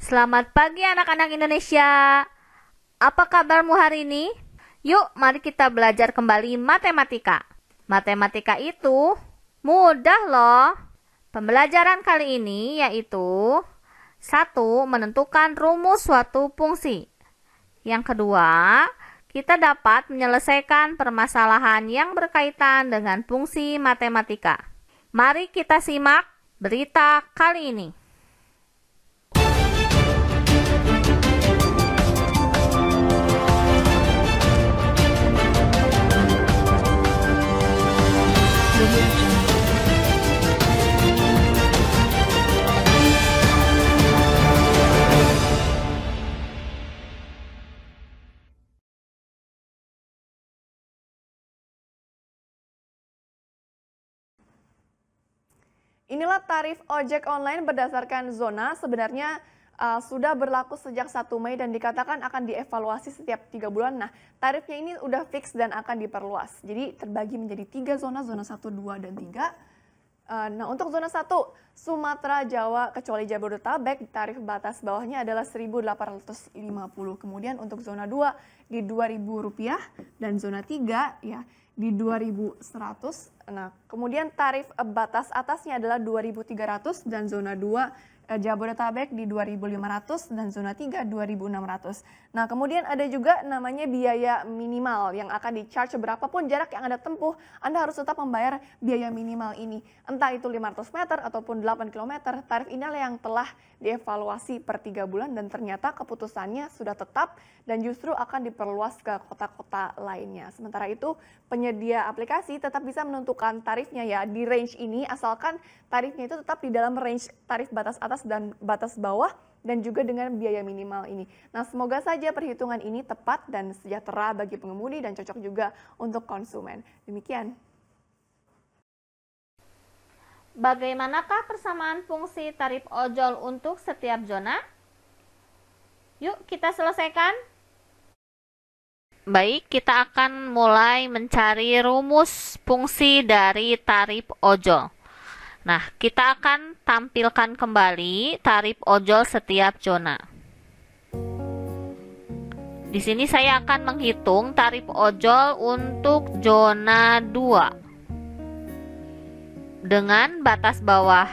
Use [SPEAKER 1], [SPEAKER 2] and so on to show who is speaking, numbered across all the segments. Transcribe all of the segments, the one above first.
[SPEAKER 1] Selamat pagi anak-anak Indonesia. Apa kabarmu hari ini? Yuk, mari kita belajar kembali matematika. Matematika itu mudah loh. Pembelajaran kali ini yaitu 1. Menentukan rumus suatu fungsi. Yang kedua, kita dapat menyelesaikan permasalahan yang berkaitan dengan fungsi matematika. Mari kita simak berita kali ini.
[SPEAKER 2] Inilah tarif ojek online berdasarkan zona. Sebenarnya sudah berlaku sejak 1 Mei dan dikatakan akan dievaluasi setiap 3 bulan. Nah, tarifnya ini udah fix dan akan diperluas. Jadi terbagi menjadi 3 zona 1, 2, dan 3. Nah, untuk zona 1, Sumatera, Jawa, kecuali Jabodetabek, tarif batas bawahnya adalah Rp1.850. Kemudian untuk zona 2 di Rp2.000 dan zona 3 ya di 2.100. Nah, kemudian tarif batas atasnya adalah 2.300 dan zona 2 Jabodetabek di 2.500 dan zona 3 2.600. Nah, kemudian ada juga namanya biaya minimal yang akan di-charge berapapun jarak yang Anda tempuh, Anda harus tetap membayar biaya minimal ini. Entah itu 500 meter ataupun 8 km, tarif inilah yang telah dievaluasi per 3 bulan dan ternyata keputusannya sudah tetap dan justru akan diperluas ke kota-kota lainnya. Sementara itu, penyedia aplikasi tetap bisa menentukan tarifnya ya di range ini asalkan tarifnya itu tetap di dalam range tarif batas atas dan batas bawah dan juga dengan biaya minimal ini. Nah, semoga saja perhitungan ini tepat dan sejahtera bagi pengemudi dan cocok juga untuk konsumen. Demikian.
[SPEAKER 1] Bagaimanakah persamaan fungsi tarif ojol untuk setiap zona? Yuk kita selesaikan. Baik, kita akan mulai mencari rumus fungsi dari tarif ojol. Nah, kita akan tampilkan kembali tarif ojol setiap zona. Di sini saya akan menghitung tarif ojol untuk zona 2 dengan batas bawah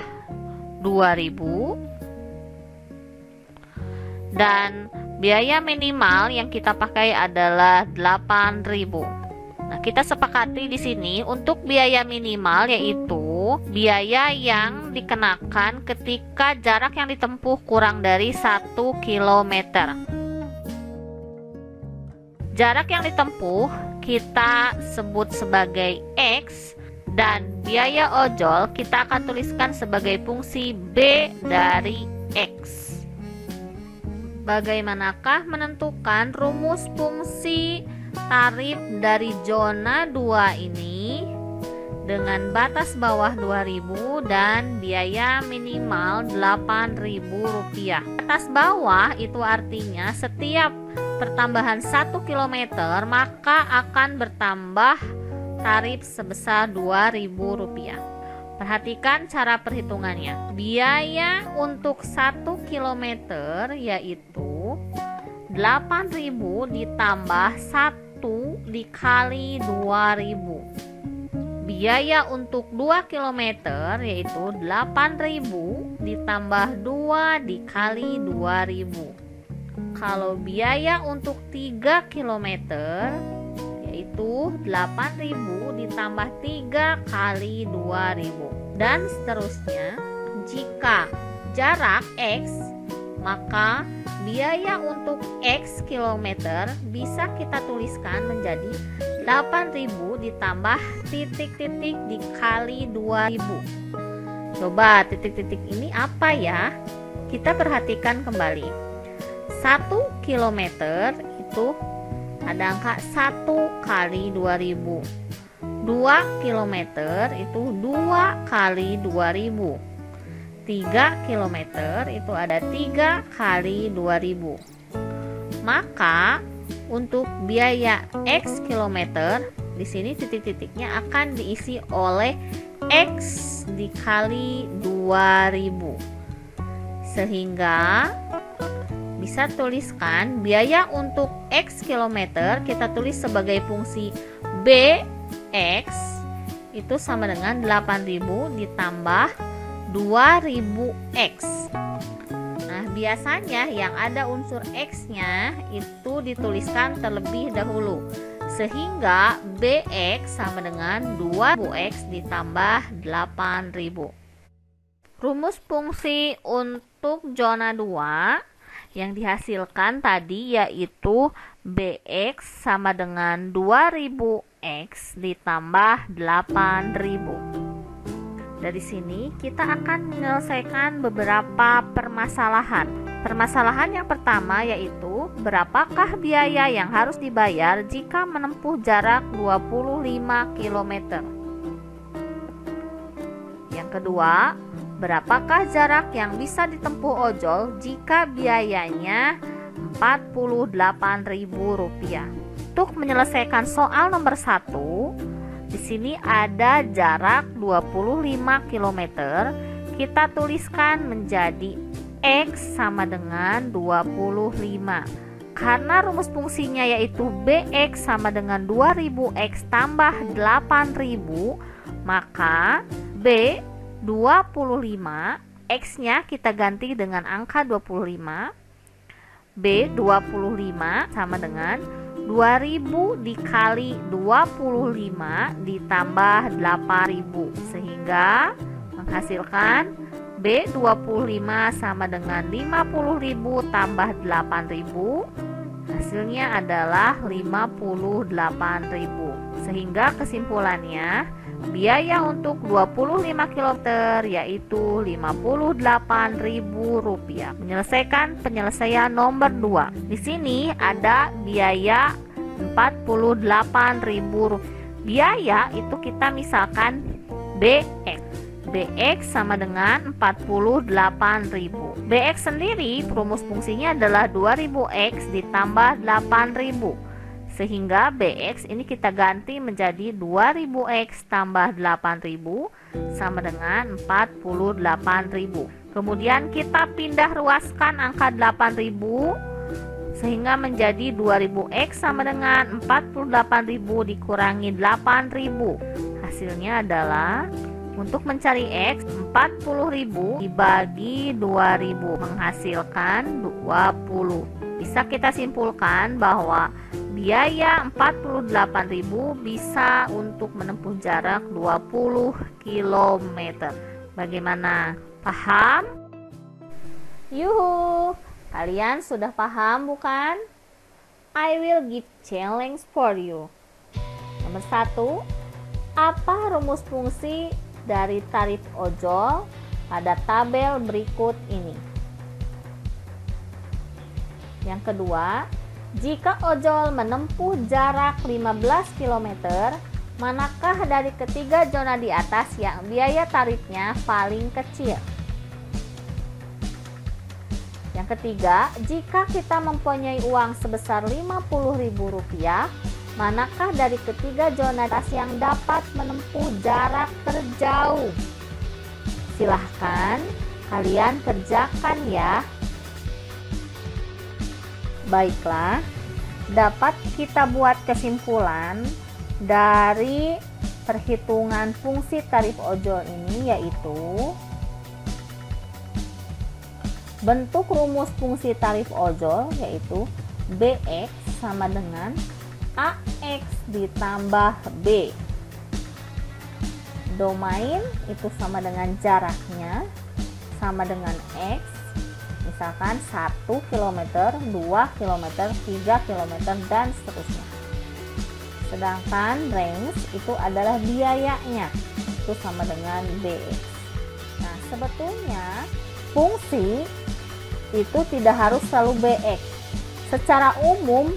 [SPEAKER 1] 2.000 dan biaya minimal yang kita pakai adalah 8.000. Nah, kita sepakati di sini untuk biaya minimal yaitu biaya yang dikenakan ketika jarak yang ditempuh kurang dari 1 km. Jarak yang ditempuh kita sebut sebagai X dan biaya ojol kita akan tuliskan sebagai fungsi B dari X. Bagaimanakah menentukan rumus fungsi tarif dari zona 2 ini dengan batas bawah 2.000 dan biaya minimal Rp8.000. Batas bawah itu artinya setiap pertambahan 1 km maka akan bertambah tarif sebesar Rp2.000. Perhatikan cara perhitungannya. Biaya untuk 1 km yaitu 8.000 ditambah 1 dikali 2.000. Biaya untuk 2 km yaitu 8.000 ditambah 2 dikali 2.000. Kalau biaya untuk 3 km yaitu 8.000 ditambah 3 kali 2.000 dan seterusnya. Jika jarak X, maka biaya untuk X kilometer bisa kita tuliskan menjadi 8.000 ditambah titik-titik dikali 2.000. Coba titik-titik ini apa ya? Kita perhatikan kembali. 1 kilometer itu ada angka 1 kali 2.000. 2 kilometer itu 2 kali 2.000. 3 km itu ada 3 kali 2.000. Maka untuk biaya X kilometer di sini titik-titiknya akan diisi oleh X dikali 2.000. Sehingga bisa tuliskan biaya untuk X kilometer kita tulis sebagai fungsi BX itu sama dengan 8.000 ditambah 2.000X. Nah, biasanya yang ada unsur X-nya itu dituliskan terlebih dahulu, sehingga BX sama dengan 2.000X ditambah 8.000. Rumus fungsi untuk zona 2 yang dihasilkan tadi yaitu BX sama dengan 2000X ditambah 8000. Dari sini kita akan menyelesaikan beberapa permasalahan. Permasalahan yang pertama yaitu berapakah biaya yang harus dibayar jika menempuh jarak 25 km. Yang kedua, berapakah jarak yang bisa ditempuh ojol jika biayanya Rp48.000? Untuk menyelesaikan soal nomor 1, di sini ada jarak 25 km. Kita tuliskan menjadi X sama dengan 25. Karena rumus fungsinya yaitu BX sama dengan 2000X tambah 8000, maka B 25, X-nya kita ganti dengan angka 25. B 25 sama dengan 2000 dikali 25 ditambah 8000, sehingga menghasilkan B 25 sama dengan 50.000 tambah 8000, hasilnya adalah 58.000. Sehingga kesimpulannya biaya untuk 25 km yaitu Rp58.000. Menyelesaikan penyelesaian nomor 2. Di sini ada biaya Rp48.000. Biaya itu kita misalkan BX. BX sama dengan 48.000. BX sendiri rumus fungsinya adalah 2000X ditambah 8000. Sehingga BX ini kita ganti menjadi 2000X tambah 8000 sama dengan 48.000. Kemudian kita pindah ruaskan angka 8000 sehingga menjadi 2000X sama dengan 48.000 dikurangi 8000. Hasilnya adalah untuk mencari X 40.000 dibagi 2000 menghasilkan 20. Bisa kita simpulkan bahwa biaya 48.000 bisa untuk menempuh jarak 20 km. Bagaimana? Paham? Yuhu! Kalian sudah paham bukan? I will give challenge for you. Nomor 1, apa rumus fungsi dari tarif ojol pada tabel berikut ini? Yang kedua, jika ojol menempuh jarak 15 km, manakah dari ketiga zona di atas yang biaya tarifnya paling kecil? Yang ketiga, jika kita mempunyai uang sebesar Rp50.000, manakah dari ketiga zona di atas yang dapat menempuh jarak terjauh? Silahkan kalian kerjakan ya. Baiklah, dapat kita buat kesimpulan dari perhitungan fungsi tarif ojol ini, yaitu bentuk rumus fungsi tarif ojol yaitu BX sama dengan AX ditambah B. Domain itu sama dengan jaraknya sama dengan X. Misalkan 1 km, 2 km, 3 km, dan seterusnya. Sedangkan range itu adalah biayanya, itu sama dengan BX. Nah, sebetulnya fungsi itu tidak harus selalu BX. Secara umum,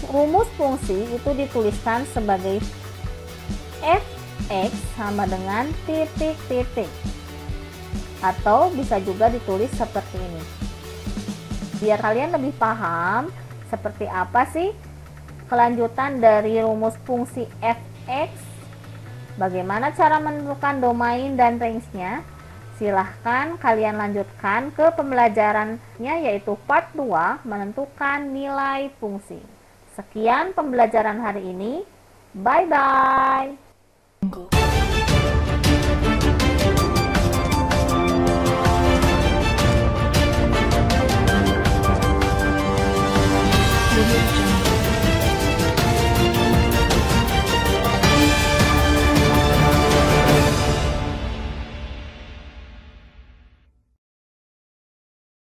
[SPEAKER 1] rumus fungsi itu dituliskan sebagai fx sama dengan titik-titik. Atau bisa juga ditulis seperti ini. Biar kalian lebih paham seperti apa sih kelanjutan dari rumus fungsi fx, bagaimana cara menentukan domain dan range-nya. Silahkan kalian lanjutkan ke pembelajarannya, yaitu part 2, menentukan nilai fungsi. Sekian pembelajaran hari ini. Bye-bye.
[SPEAKER 3] Thank you.